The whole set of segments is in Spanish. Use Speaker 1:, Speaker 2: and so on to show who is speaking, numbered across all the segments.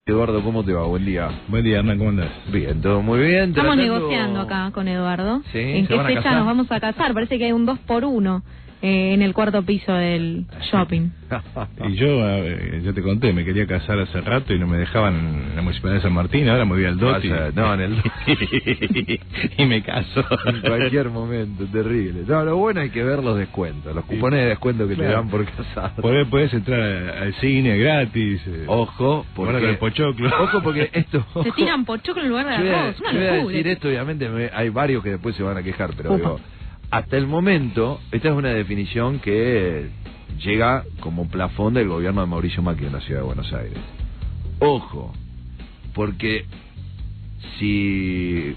Speaker 1: Eduardo, ¿cómo te va? Buen día.
Speaker 2: Buen día, Hernán, ¿cómo andás?
Speaker 1: Bien, todo muy bien.
Speaker 3: Estamos negociando acá con Eduardo.
Speaker 1: ¿Sí?
Speaker 3: ¿En qué fecha nos vamos a casar? Parece que hay un 2x1 en el cuarto piso del shopping.
Speaker 2: Y yo te conté, me quería casar hace rato y no me dejaban en la Municipalidad de San Martín, ahora me voy al DOT
Speaker 1: No, en el
Speaker 2: y me caso.
Speaker 1: En cualquier momento, terrible. No, lo bueno hay que ver los descuentos, los cupones de descuento que te dan por casar.
Speaker 2: Podés entrar al cine gratis.
Speaker 1: Ojo, porque
Speaker 2: el pochoclo.
Speaker 1: Ojo, porque esto...
Speaker 3: Se tiran pochoclo en lugar de arroz, una
Speaker 1: locura. Voy a decir esto, obviamente hay varios que después se van a quejar, pero digo, hasta el momento, esta es una definición que llega como plafón del gobierno de Mauricio Macri en la ciudad de Buenos Aires. Ojo, porque si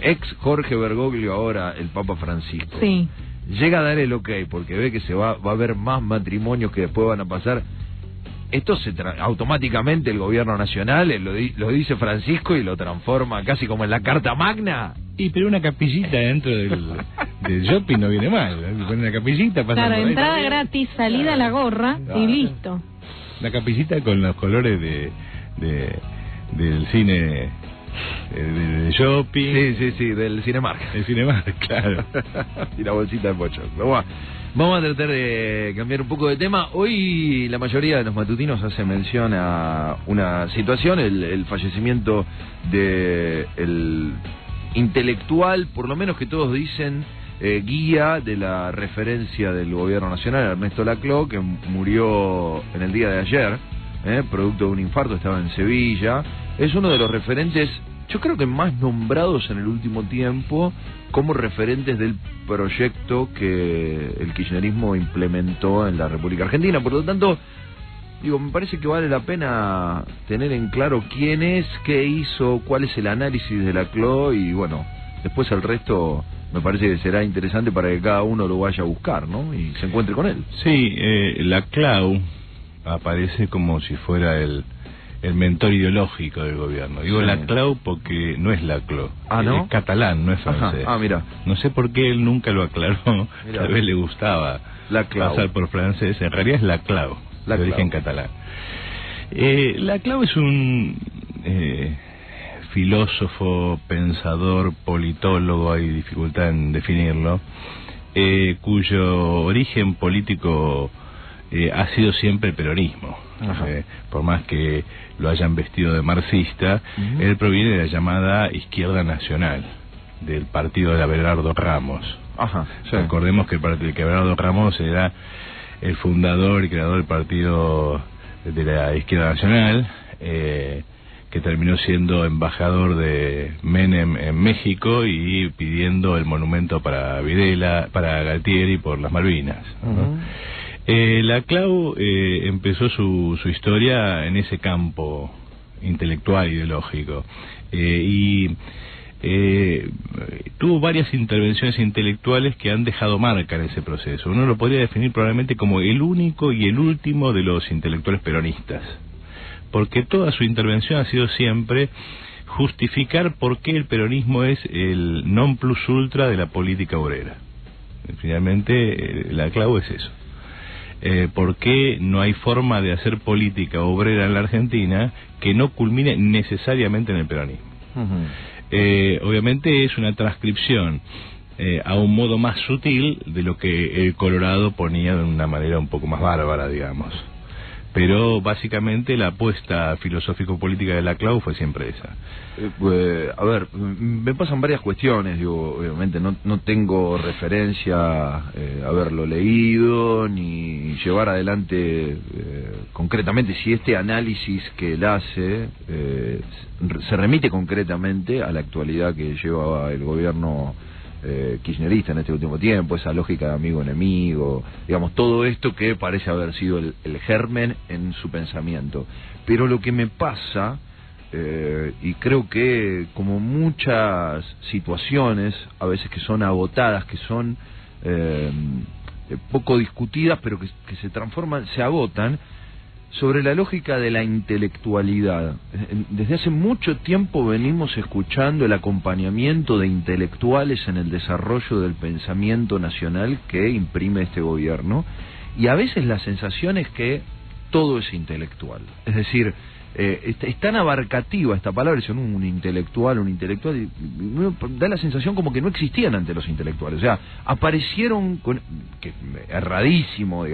Speaker 1: ex Jorge Bergoglio, ahora el Papa Francisco, llega a dar el ok porque ve que se va a haber más matrimonios que después van a pasar, esto automáticamente el gobierno nacional lo dice Francisco y lo transforma casi como en la Carta Magna.
Speaker 2: Y pero una capillita dentro del shopping no viene mal. Poner una capillita, pasando.
Speaker 3: Claro, entrada gratis, salida a la gorra y listo.
Speaker 2: La capillita con los colores del cine, del shopping.
Speaker 1: Sí, del Cinemark.
Speaker 2: El Cinemark, claro.
Speaker 1: Y la bolsita de pochoclo. Vamos a tratar de cambiar un poco de tema. Hoy la mayoría de los matutinos hace mención a una situación, el fallecimiento de el intelectual, por lo menos que todos dicen, guía de la referencia del gobierno nacional, Ernesto Laclau, que murió en el día de ayer, producto de un infarto, estaba en Sevilla. Es uno de los referentes, yo creo que más nombrados en el último tiempo como referentes del proyecto que el kirchnerismo implementó en la República Argentina. Por lo tanto, digo, me parece que vale la pena tener en claro quién es, qué hizo, cuál es el análisis de Laclau, y bueno, después el resto me parece que será interesante para que cada uno lo vaya a buscar, ¿no? Y se encuentre con él.
Speaker 2: Sí, Laclau aparece como si fuera el mentor ideológico del gobierno. Digo Laclau porque no es Laclau.
Speaker 1: ¿No?
Speaker 2: Es catalán, no es francés.
Speaker 1: Mira.
Speaker 2: No sé por qué él nunca lo aclaró. Tal vez le gustaba pasar por francés. En realidad es Laclau, de origen catalán. Laclau es un filósofo, pensador, politólogo, hay dificultad en definirlo, cuyo origen político ha sido siempre el peronismo. Por más que lo hayan vestido de marxista, él proviene de la llamada izquierda nacional, del partido de Abelardo Ramos. Recordemos que Abelardo Ramos era el fundador y creador del partido de la izquierda nacional, que terminó siendo embajador de Menem en México y pidiendo el monumento para Videla, para Galtieri por las Malvinas, Laclau empezó su historia en ese campo intelectual, ideológico, y tuvo varias intervenciones intelectuales que han dejado marca en ese proceso. Uno lo podría definir probablemente como el único y el último de los intelectuales peronistas, porque toda su intervención ha sido siempre justificar por qué el peronismo es el non plus ultra de la política obrera. Finalmente, Laclau es eso. ¿Por qué no hay forma de hacer política obrera en la Argentina que no culmine necesariamente en el peronismo? Obviamente es una transcripción a un modo más sutil de lo que el Colorado ponía de una manera un poco más bárbara, digamos. Pero básicamente la apuesta filosófico-política de Laclau fue siempre esa.
Speaker 1: A ver, me pasan varias cuestiones, digo, obviamente no tengo referencia a haberlo leído, ni llevar adelante concretamente si este análisis que él hace se remite concretamente a la actualidad que lleva el gobierno kirchnerista en este último tiempo, esa lógica de amigo-enemigo, digamos, todo esto que parece haber sido el germen en su pensamiento. Pero lo que me pasa, y creo que como muchas situaciones, a veces que son agotadas, que son poco discutidas, pero que se transforman, se agotan, sobre la lógica de la intelectualidad. Desde hace mucho tiempo venimos escuchando el acompañamiento de intelectuales en el desarrollo del pensamiento nacional que imprime este gobierno, y a veces la sensación es que todo es intelectual. Es decir, es tan abarcativa esta palabra, es un intelectual, y da la sensación como que no existían ante los intelectuales, o sea, aparecieron que erradísima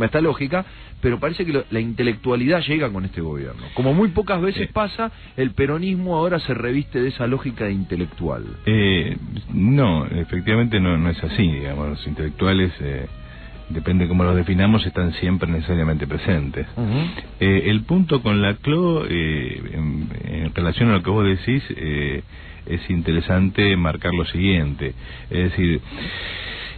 Speaker 1: esta lógica, pero parece que la intelectualidad llega con este gobierno. Como muy pocas veces pasa, el peronismo ahora se reviste de esa lógica de intelectual.
Speaker 2: No, efectivamente no es así, digamos, los intelectuales... depende de cómo los definamos, están siempre necesariamente presentes. El punto con la CLO, en relación a lo que vos decís, es interesante marcar lo siguiente. Es decir,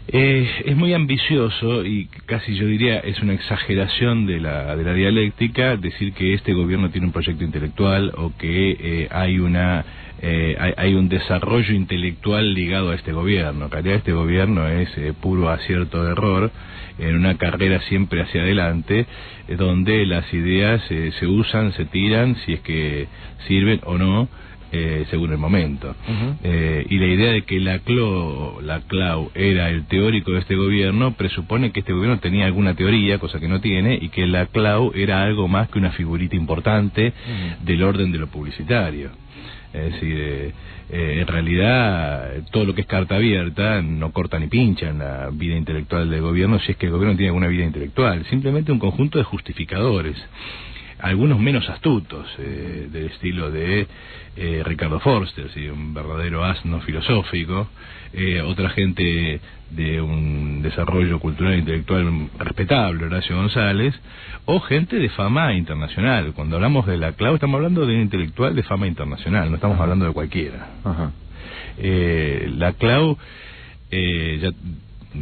Speaker 2: es muy ambicioso y casi yo diría es una exageración de la dialéctica decir que este gobierno tiene un proyecto intelectual o que hay un desarrollo intelectual ligado a este gobierno. En realidad este gobierno es puro acierto de error en una carrera siempre hacia adelante, donde las ideas se usan, se tiran, si es que sirven o no, según el momento. Y la idea de que la CLAU era el teórico de este gobierno presupone que este gobierno tenía alguna teoría, cosa que no tiene, y que la CLAU era algo más que una figurita importante del orden de lo publicitario. Es decir, en realidad todo lo que es carta abierta no corta ni pincha en la vida intelectual del gobierno, si es que el gobierno tiene alguna vida intelectual, simplemente un conjunto de justificadores, algunos menos astutos, del estilo de Ricardo Forster, ¿sí? Un verdadero asno filosófico, otra gente de un desarrollo cultural e intelectual respetable, Horacio González, o gente de fama internacional. Cuando hablamos de la CLAU estamos hablando de un intelectual de fama internacional, no estamos hablando de cualquiera. La CLAU, ya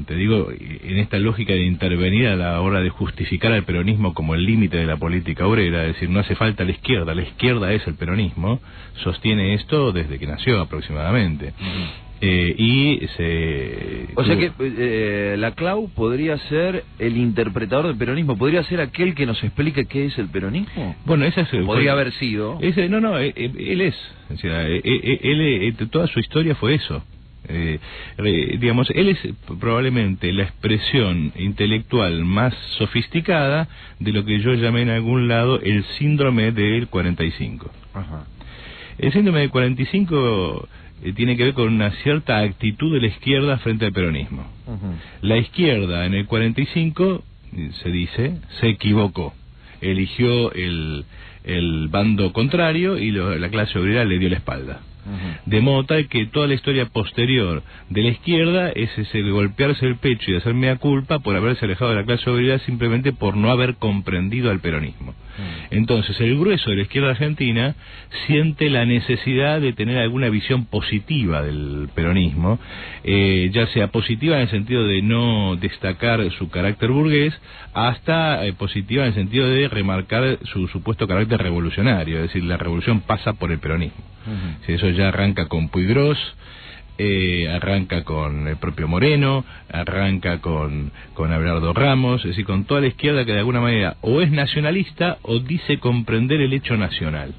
Speaker 2: te digo, en esta lógica de intervenir a la hora de justificar al peronismo como el límite de la política obrera, es decir, no hace falta la izquierda es el peronismo, sostiene esto desde que nació aproximadamente.
Speaker 1: O sea que la CLAU podría ser el interpretador del peronismo, podría ser aquel que nos explique qué es el peronismo.
Speaker 2: Bueno, esa es
Speaker 1: podría haber sido.
Speaker 2: Él es, o sea, él toda su historia fue eso. Digamos, él es probablemente la expresión intelectual más sofisticada de lo que yo llamé en algún lado el síndrome del 45. El síndrome del 45 tiene que ver con una cierta actitud de la izquierda frente al peronismo. La izquierda en el 45, se dice, se equivocó, eligió el bando contrario y la clase obrera le dio la espalda. De modo tal que toda la historia posterior de la izquierda es ese de golpearse el pecho y de hacer mea culpa por haberse alejado de la clase obrera simplemente por no haber comprendido al peronismo. Entonces el grueso de la izquierda argentina siente la necesidad de tener alguna visión positiva del peronismo, ya sea positiva en el sentido de no destacar su carácter burgués, hasta positiva en el sentido de remarcar su supuesto carácter revolucionario, es decir, la revolución pasa por el peronismo. Si eso ya arranca con Puiggrós, arranca con el propio Moreno, arranca con Abelardo Ramos, es decir, con toda la izquierda que de alguna manera o es nacionalista o dice comprender el hecho nacional.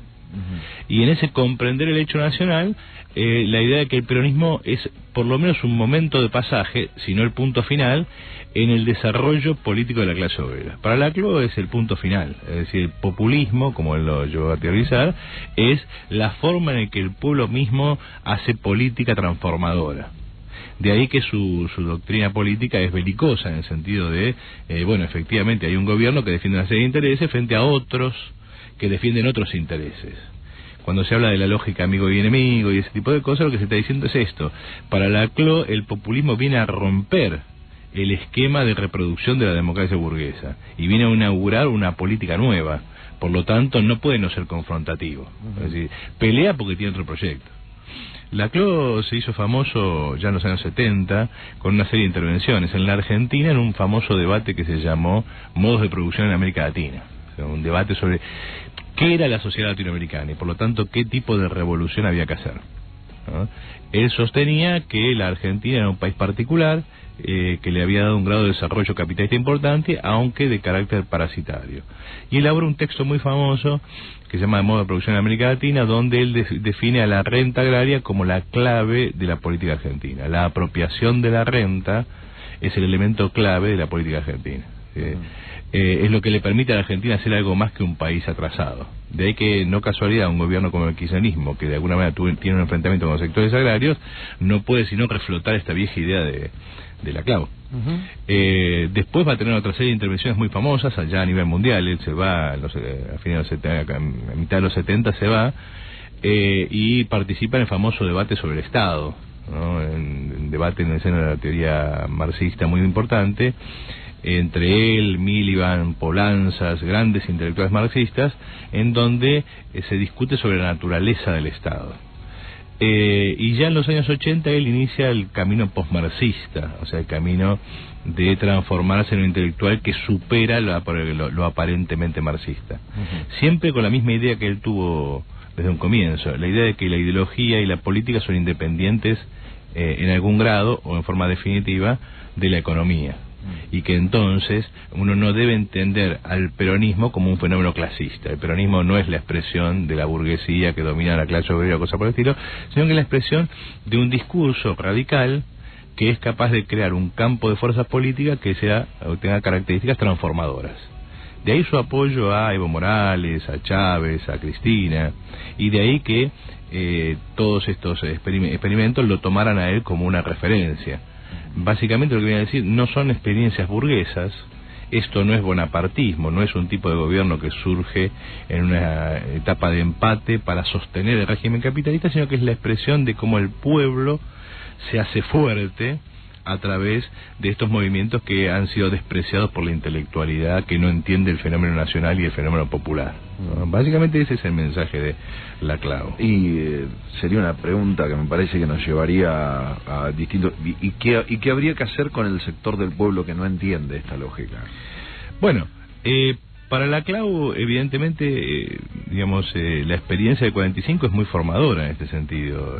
Speaker 2: Y en ese comprender el hecho nacional, la idea de que el peronismo es por lo menos un momento de pasaje, si no el punto final, en el desarrollo político de la clase obrera. Para la CLO es el punto final, es decir, el populismo, como él lo llevó a teorizar, es la forma en la que el pueblo mismo hace política transformadora. De ahí que su doctrina política es belicosa, en el sentido de, bueno, efectivamente hay un gobierno que defiende una serie de intereses frente a otros que defienden otros intereses. Cuando se habla de la lógica amigo y enemigo y ese tipo de cosas, lo que se está diciendo es esto. Para la CLO, el populismo viene a romper el esquema de reproducción de la democracia burguesa y viene a inaugurar una política nueva. Por lo tanto, no puede no ser confrontativo. Es decir, pelea porque tiene otro proyecto. La CLO se hizo famoso ya en los años 70 con una serie de intervenciones en la Argentina en un famoso debate que se llamó Modos de Producción en América Latina. O sea, un debate sobre qué era la sociedad latinoamericana y por lo tanto qué tipo de revolución había que hacer, ¿no? Él sostenía que la Argentina era un país particular, que le había dado un grado de desarrollo capitalista importante, aunque de carácter parasitario. Y elaboró un texto muy famoso que se llama Modo de Producción en América Latina, donde él define a la renta agraria como la clave de la política argentina. La apropiación de la renta es el elemento clave de la política argentina. Es lo que le permite a la Argentina ser algo más que un país atrasado. De ahí que, no casualidad, un gobierno como el kirchnerismo, que de alguna manera tiene un enfrentamiento con los sectores agrarios, no puede sino reflotar esta vieja idea de la CLAU. Después va a tener otra serie de intervenciones muy famosas allá a nivel mundial. Él se va a mitad de los 70 se va y participa en el famoso debate sobre el Estado, ¿no? En debate en el seno de la teoría marxista muy importante entre él, Miliband, Polanzas, grandes intelectuales marxistas, en donde se discute sobre la naturaleza del Estado. Y ya en los años 80 él inicia el camino postmarxista, o sea, el camino de transformarse en un intelectual que supera lo aparentemente marxista. Siempre con la misma idea que él tuvo desde un comienzo, la idea de que la ideología y la política son independientes en algún grado o en forma definitiva de la economía. Y que entonces uno no debe entender al peronismo como un fenómeno clasista. El peronismo no es la expresión de la burguesía que domina la clase obrera o cosa por el estilo, sino que es la expresión de un discurso radical que es capaz de crear un campo de fuerzas políticas que tenga características transformadoras. De ahí su apoyo a Evo Morales, a Chávez, a Cristina, y de ahí que todos estos experimentos lo tomaran a él como una referencia. Básicamente lo que viene a decir, no son experiencias burguesas, esto no es bonapartismo, no es un tipo de gobierno que surge en una etapa de empate para sostener el régimen capitalista, sino que es la expresión de cómo el pueblo se hace fuerte a través de estos movimientos que han sido despreciados por la intelectualidad que no entiende el fenómeno nacional y el fenómeno popular, ¿no? Básicamente ese es el mensaje de la CLAU.
Speaker 1: Y sería una pregunta que me parece que nos llevaría a distintos... ¿Y qué habría que hacer con el sector del pueblo que no entiende esta lógica?
Speaker 2: Bueno, para la CLAU, evidentemente, la experiencia del 45 es muy formadora en este sentido.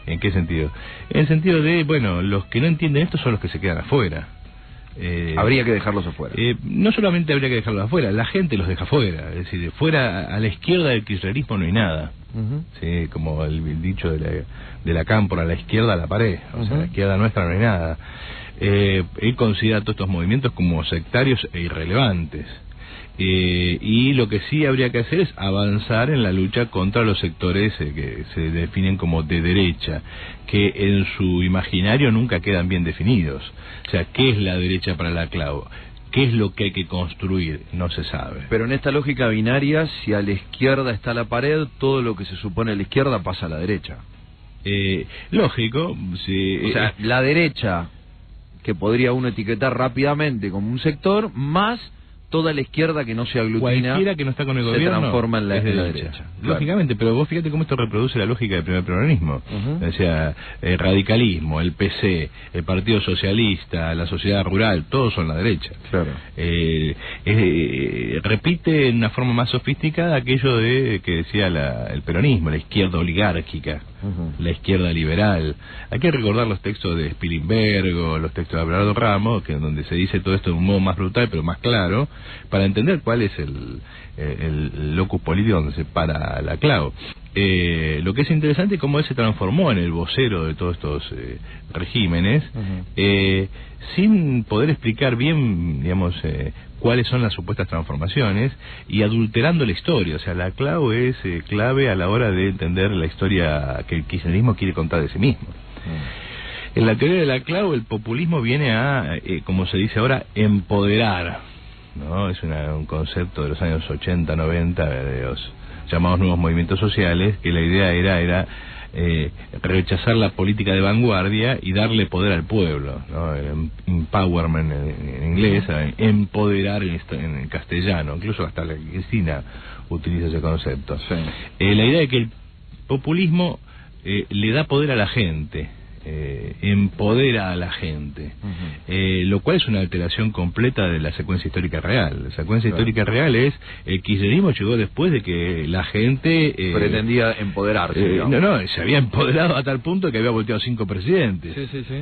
Speaker 2: ¿En qué sentido? En el sentido de, los que no entienden esto son los que se quedan afuera.
Speaker 1: Habría que dejarlos afuera.
Speaker 2: No solamente habría que dejarlos afuera, la gente los deja afuera. Es decir, fuera, a la izquierda del kirchnerismo no hay nada. ¿Sí? Como el dicho de la cámpora, a la izquierda la pared. O sea, a la izquierda nuestra no hay nada. Él considera todos estos movimientos como sectarios e irrelevantes. Y lo que sí habría que hacer es avanzar en la lucha contra los sectores que se definen como de derecha, que en su imaginario nunca quedan bien definidos. O sea, ¿qué es la derecha para la CLAU? ¿Qué es lo que hay que construir? No se sabe.
Speaker 1: Pero en esta lógica binaria, si a la izquierda está la pared, todo lo que se supone a la izquierda pasa a la derecha.
Speaker 2: Lógico. Sí,
Speaker 1: o sea, la derecha, que podría uno etiquetar rápidamente como un sector, más toda la izquierda que no se aglutina,
Speaker 2: cualquiera que no está con el gobierno,
Speaker 1: se transforma en la
Speaker 2: derecha.
Speaker 1: Claro.
Speaker 2: Lógicamente, pero vos fíjate cómo esto reproduce la lógica del primer peronismo. O sea, el radicalismo, el PC, el Partido Socialista, la sociedad rural, todos son la derecha.
Speaker 1: Claro.
Speaker 2: Repite en una forma más sofisticada aquello de que decía el peronismo, la izquierda oligárquica, la izquierda liberal. Hay que recordar los textos de Spilimbergo, los textos de Abelardo Ramos, donde se dice todo esto de un modo más brutal pero más claro, para entender cuál es el locus político donde se para la CLAU. Lo que es interesante es cómo él se transformó en el vocero de todos estos regímenes, sin poder explicar bien, cuáles son las supuestas transformaciones, y adulterando la historia. O sea, la CLAU es clave a la hora de entender la historia que el kirchnerismo quiere contar de sí mismo. En la teoría de la CLAU, el populismo viene a, como se dice ahora, empoderar, ¿no? Es un concepto de los años 80, 90, de los llamados nuevos movimientos sociales, que la idea era rechazar la política de vanguardia y darle poder al pueblo, ¿no? Empowerment en inglés, empoderar en castellano, incluso hasta la Cristina utiliza ese concepto.
Speaker 1: Sí.
Speaker 2: La idea de que el populismo le da poder a la gente, empodera a la gente, lo cual es una alteración completa de la secuencia histórica real. La secuencia histórica real es, el kirchnerismo llegó después de que la gente
Speaker 1: pretendía empoderarse,
Speaker 2: no, se había empoderado a tal punto que había volteado 5 presidentes.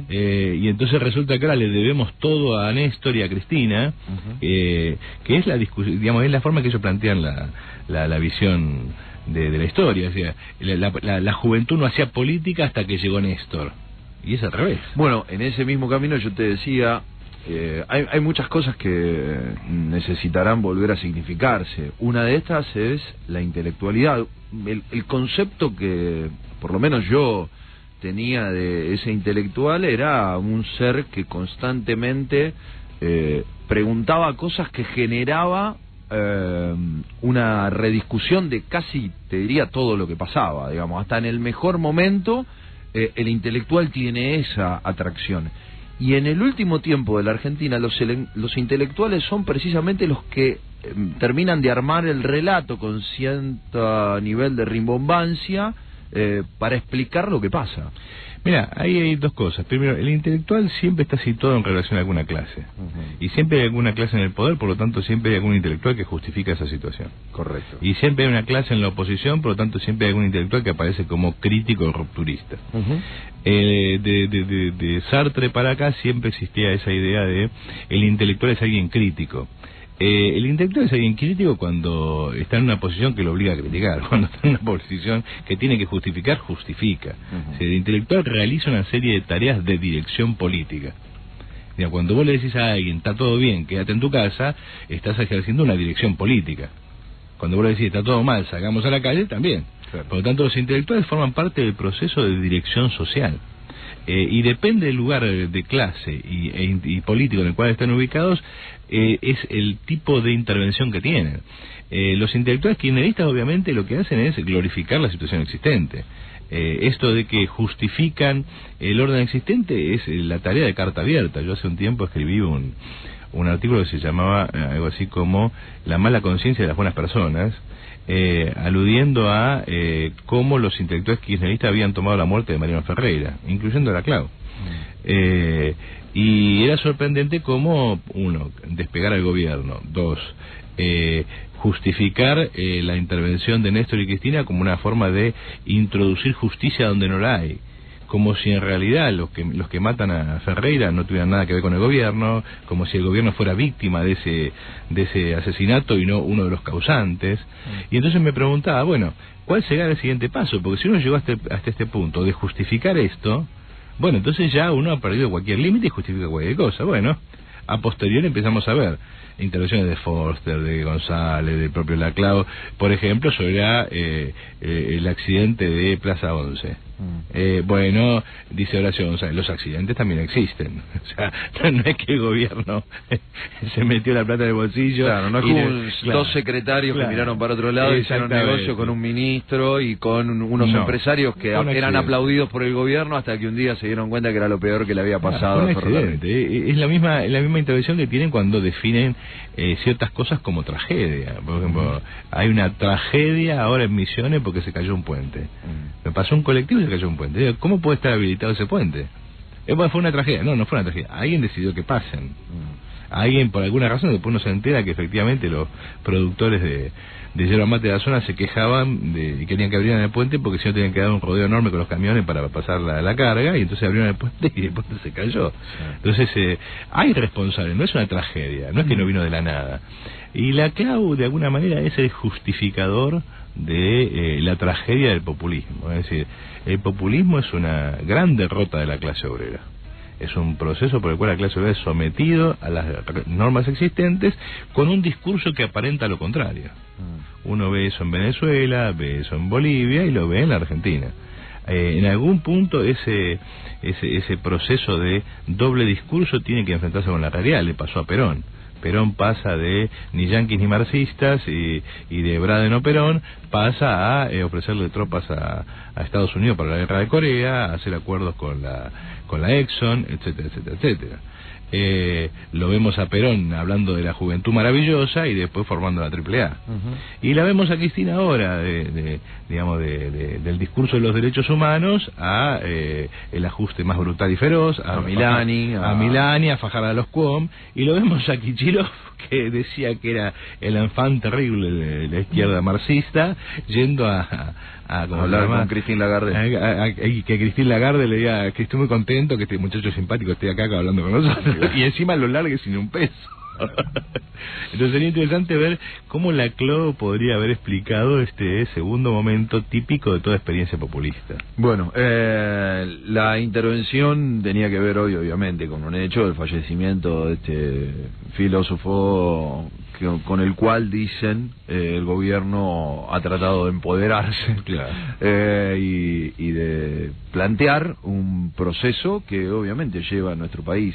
Speaker 2: Y entonces resulta que ahora le debemos todo a Néstor y a Cristina, que es la discusión, es la forma que ellos plantean la visión de la historia. O sea, la juventud no hacía política hasta que llegó Néstor, y es al revés.
Speaker 1: Bueno, en ese mismo camino yo te decía, hay muchas cosas que necesitarán volver a significarse. Una de estas es la intelectualidad. El concepto que, por lo menos yo tenía de ese intelectual, era un ser que constantemente preguntaba cosas que generaba una rediscusión de casi, te diría, todo lo que pasaba, digamos. Hasta en el mejor momento el intelectual tiene esa atracción. Y en el último tiempo de la Argentina los intelectuales son precisamente los que terminan de armar el relato con cierto nivel de rimbombancia para explicar lo que pasa.
Speaker 2: Mira, ahí hay dos cosas. Primero, el intelectual siempre está situado en relación a alguna clase. Y siempre hay alguna clase en el poder, por lo tanto siempre hay algún intelectual que justifica esa situación.
Speaker 1: Correcto.
Speaker 2: Y siempre hay una clase en la oposición, por lo tanto siempre hay algún intelectual que aparece como crítico o rupturista. De Sartre para acá siempre existía esa idea de el intelectual es alguien crítico. El intelectual es alguien crítico cuando está en una posición que lo obliga a criticar, cuando está en una posición que tiene que justificar, justifica. O sea, el intelectual realiza una serie de tareas de dirección política. Mira, cuando vos le decís a alguien, está todo bien, quédate en tu casa, estás ejerciendo una dirección política. Cuando vos le decís, está todo mal, salgamos a la calle, también. Claro. Por lo tanto, los intelectuales forman parte del proceso de dirección social. Y depende del lugar de clase y político en el cual están ubicados, es el tipo de intervención que tienen. Los intelectuales kirchneristas obviamente lo que hacen es glorificar la situación existente. Esto de que justifican el orden existente es la tarea de carta abierta. Yo hace un tiempo escribí un artículo que se llamaba algo así como La mala conciencia de las buenas personas, aludiendo a cómo los intelectuales kirchneristas habían tomado la muerte de Mariano Ferreira, incluyendo a la Clau. Y era sorprendente cómo, uno, despegar al gobierno, dos, justificar la intervención de Néstor y Cristina como una forma de introducir justicia donde no la hay, como si en realidad los que matan a Ferreira no tuvieran nada que ver con el gobierno, como si el gobierno fuera víctima de ese asesinato y no uno de los causantes. Y entonces me preguntaba, bueno, ¿cuál será el siguiente paso? Porque si uno llegó hasta este punto de justificar esto, bueno, entonces ya uno ha perdido cualquier límite y justifica cualquier cosa. Bueno, a posteriori empezamos a ver intervenciones de Forster, de González, del propio Laclau, por ejemplo, sobre el accidente de Plaza 11. Bueno, dice Horacio González, los accidentes también existen. O sea, no es que el gobierno se metió la plata en el bolsillo.
Speaker 1: Claro, no es como dos secretarios que miraron para otro lado y hicieron negocio con un ministro y con unos empresarios que eran aplaudidos por el gobierno hasta que un día se dieron cuenta que era lo peor que le había pasado.
Speaker 2: Es la misma intervención que tienen cuando definen ciertas cosas como tragedia. Por ejemplo, hay una tragedia ahora en Misiones porque se cayó un puente. Me pasó un colectivo y se cayó un puente. ¿Cómo puede estar habilitado ese puente? ¿Fue una tragedia? No fue una tragedia. Alguien decidió que pasen. Alguien, por alguna razón, después uno se entera que efectivamente los productores de yerba mate de la zona se quejaban y querían que abrieran el puente porque si no tenían que dar un rodeo enorme con los camiones para pasar la carga, y entonces abrieron el puente y el puente se cayó. Entonces hay responsables, no es una tragedia, no es que no vino de la nada. Y la Clau de alguna manera es el justificador de la tragedia del populismo. Es decir, el populismo es una gran derrota de la clase obrera. Es un proceso por el cual la clase obrera es sometido a las normas existentes con un discurso que aparenta lo contrario. Uno ve eso en Venezuela, ve eso en Bolivia y lo ve en la Argentina. En algún punto ese proceso de doble discurso tiene que enfrentarse con la realidad. Le pasó a Perón. Perón pasa de ni yanquis ni marxistas y de Braden o Perón pasa a ofrecerle tropas a Estados Unidos para la guerra de Corea, a hacer acuerdos con la Exxon, etcétera, etcétera, etcétera. Lo vemos a Perón hablando de la juventud maravillosa y después formando la AAA. Y la vemos a Cristina ahora del discurso de los derechos humanos a el ajuste más brutal y feroz, a Milani, a fajar a los Cuom, y lo vemos a Kichilov, que decía que era el enfant terrible de la izquierda marxista, yendo a hablar con Christine Lagarde, que Christine Lagarde le diga que estoy muy contento que este muchacho simpático esté acá hablando con nosotros y encima lo largue sin un peso. Entonces sería interesante ver cómo Laclau podría haber explicado este segundo momento típico de toda experiencia populista.
Speaker 1: Bueno, la intervención tenía que ver hoy, obviamente, con un hecho, el fallecimiento de este filósofo con el cual dicen el gobierno ha tratado de empoderarse,
Speaker 2: claro.
Speaker 1: Y de plantear un proceso que obviamente lleva a nuestro país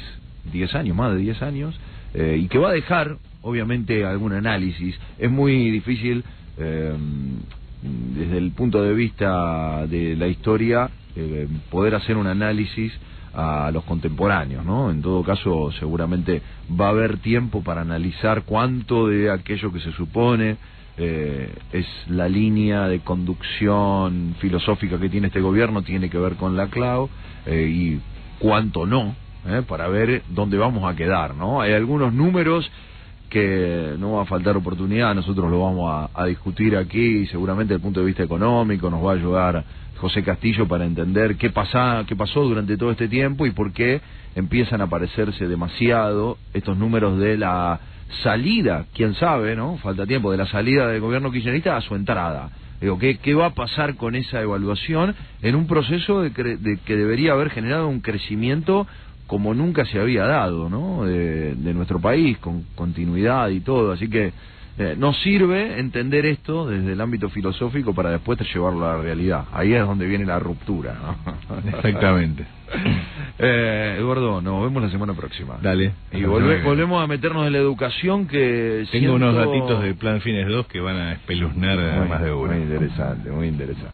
Speaker 1: 10 años, más de 10 años, y que va a dejar obviamente algún análisis. Es muy difícil desde el punto de vista de la historia poder hacer un análisis a los contemporáneos, ¿no? En todo caso, seguramente va a haber tiempo para analizar cuánto de aquello que se supone es la línea de conducción filosófica que tiene este gobierno tiene que ver con Laclau y cuánto no, para ver dónde vamos a quedar, ¿no? Hay algunos números que no va a faltar oportunidad, nosotros lo vamos a discutir aquí y seguramente desde el punto de vista económico nos va a ayudar José Castillo para entender qué pasó durante todo este tiempo y por qué empiezan a parecerse demasiado estos números de la salida, quién sabe, ¿no? Falta tiempo, de la salida del gobierno kirchnerista a su entrada. Digo, ¿qué va a pasar con esa evaluación en un proceso de que debería haber generado un crecimiento como nunca se había dado, ¿no? De nuestro país, con continuidad y todo, así que nos sirve entender esto desde el ámbito filosófico para después llevarlo a la realidad. Ahí es donde viene la ruptura, ¿no?
Speaker 2: Exactamente.
Speaker 1: Eduardo, nos vemos la semana próxima.
Speaker 2: Dale.
Speaker 1: Y volvemos a meternos en la educación que
Speaker 2: tengo unos datitos de Plan Fines 2 que van a espeluznar a más de uno.
Speaker 1: Muy interesante, muy interesante.